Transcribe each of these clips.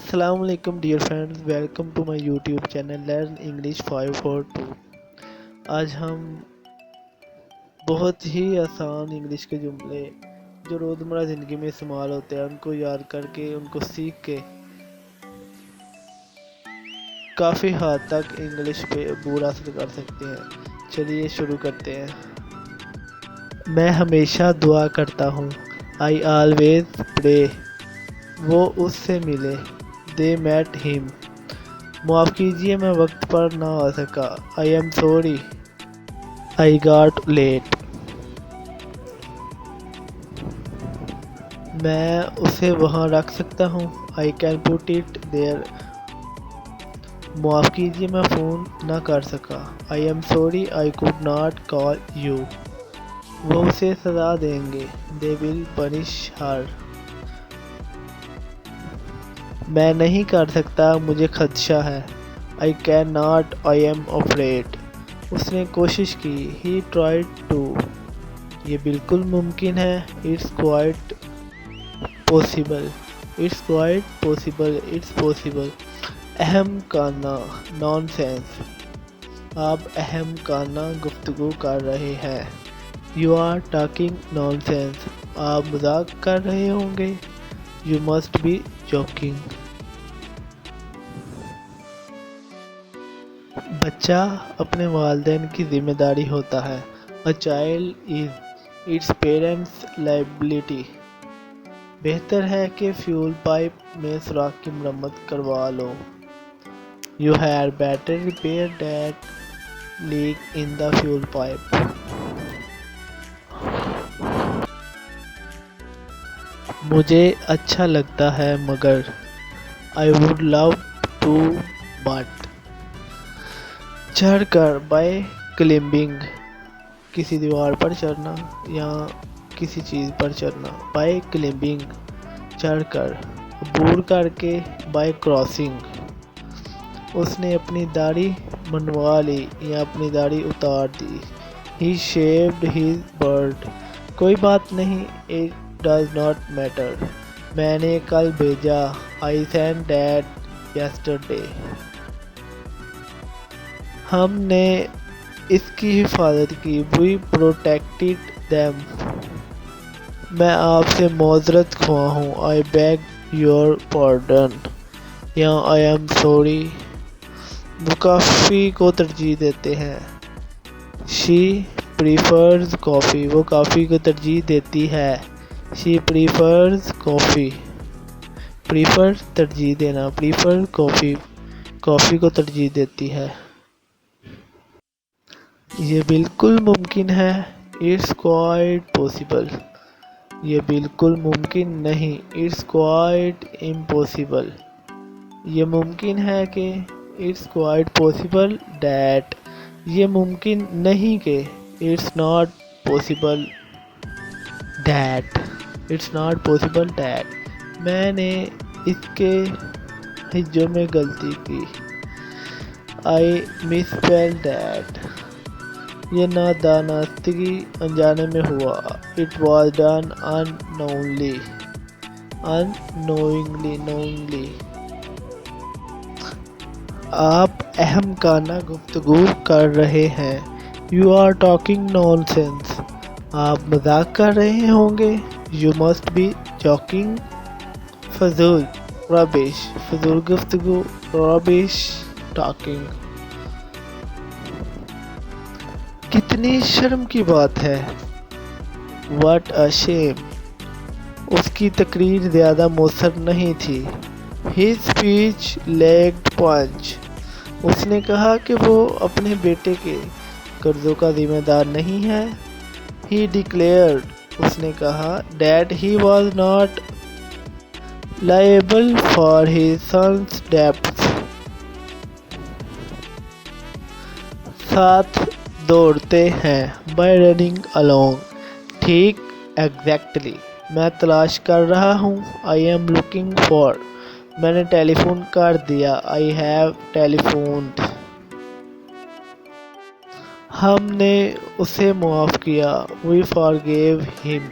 السلام علیکم dear friends, welcome to my YouTube channel learn English 542۔ آج ہم بہت ہی آسان انگلش کے جملے جو روزمرہ زندگی میں استعمال ہوتے ہیں ان کو یاد کر کے ان کو سیکھ کے کافی حد تک انگلش پہ عبور حاصل کر سکتے ہیں۔ چلیے شروع کرتے ہیں۔ میں ہمیشہ دعا کرتا ہوں، I always pray۔ وہ اس سے ملے، They met him۔ معاف کیجیے میں وقت پر نہ آ سکا، I am sorry I got late۔ میں اسے وہاں رکھ سکتا ہوں، I can put it there۔ معاف کیجیے میں فون نہ کر سکا، I am sorry I could not call you۔ وہ اسے سزا دیں گے، They will punish her۔ میں نہیں کر سکتا، مجھے خدشہ ہے، I cannot I am afraid۔ اس نے کوشش کی، He tried to۔ یہ بالکل ممکن ہے، It's quite possible۔ It's quite possible It's possible۔ اہم کانہ nonsense۔ آپ اہم کانہ گفتگو کر رہے ہیں، You are talking nonsense۔ آپ مذاق کر رہے ہوں گے، You must be joking۔ بچہ اپنے والدین کی ذمہ داری ہوتا ہے، A child is its parents' liability۔ بہتر ہے کہ فیول پائپ میں سوراخ کی مرمت کروا لو، You had better repair that leak in the fuel pipe۔ مجھے اچھا لگتا ہے مگر، I would love to but۔ چڑھ کر by climbing، کسی دیوار پر چڑھنا یا کسی چیز پر چڑھنا، by climbing چڑھ کر۔ عبور کر کے by crossing۔ اس نے اپنی داڑھی منڈوا لی یا اپنی داڑھی اتار دی، He shaved his beard۔ کوئی بات نہیں، It does not matter۔ میں نے کل بھیجا، I sent that yesterday۔ ہم نے اس کی حفاظت کی، We protected them۔ میں آپ سے معذرت خواہ ہوں، I beg your pardon یا I am sorry۔ وہ کافی کو ترجیح دیتے ہیں، She prefers coffee۔ وہ کافی کو ترجیح دیتی ہے، She prefers coffee۔ prefer ترجیح دینا، prefer coffee کافی کو ترجیح دیتی ہے۔ یہ بالکل ممکن ہے، It's quite possible۔ یہ بالکل ممکن نہیں، It's quite impossible۔ یہ ممکن ہے کہ It's quite possible that۔ یہ ممکن نہیں کہ It's not possible that۔ It's not possible that۔ میں نے اس کے ہجوں میں غلطی کی، I misspelled that۔ یہ نادانستگی انجانے میں ہوا، It was done unknowingly۔ unknowingly۔ آپ اہم کانہ گفتگو کر رہے ہیں، You are talking nonsense۔ آپ مذاق کر رہے ہوں گے، You must be joking۔ فضول rubbish۔ فضول گفتگو rubbish talking۔ کتنی شرم کی بات ہے، What a shame۔ اس کی تقریر زیادہ مؤثر نہیں تھی، His speech lacked punch۔ اس نے کہا کہ وہ اپنے بیٹے کے قرضوں کا ذمہ دار نہیں ہے، He declared۔ اس نے کہا that he was not liable for his son's debts۔ ساتھ دوڑتے ہیں، by running along۔ ٹھیک exactly۔ میں تلاش کر رہا ہوں، I am looking for۔ میں نے ٹیلی فون کر دیا، I have telephoned۔ ہم نے اسے معاف کیا، We forgave him۔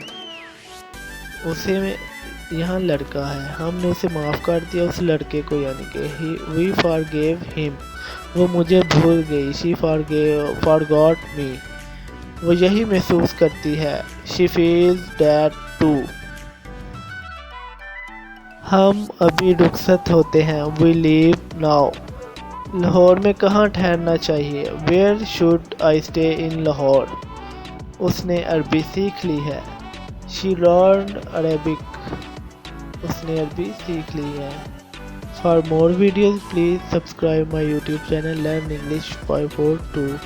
یہاں لڑکا ہے، ہم نے اسے معاف کر دیا، اس لڑکے کو یعنی کہ we forgave him، وہ مجھے بھول گئی، she forgot me، وہ یہی محسوس کرتی ہے، she feels that too۔ ہم ابھی رخصت ہوتے ہیں، we leave now۔ لاہور میں کہاں ٹھہرنا چاہیے، where should I stay in Lahore؟ اس نے عربی سیکھ لی ہے، she learned Arabic، اس نے عربی سیکھ لی ہے۔ For more videos please subscribe my YouTube channel Learn English 542۔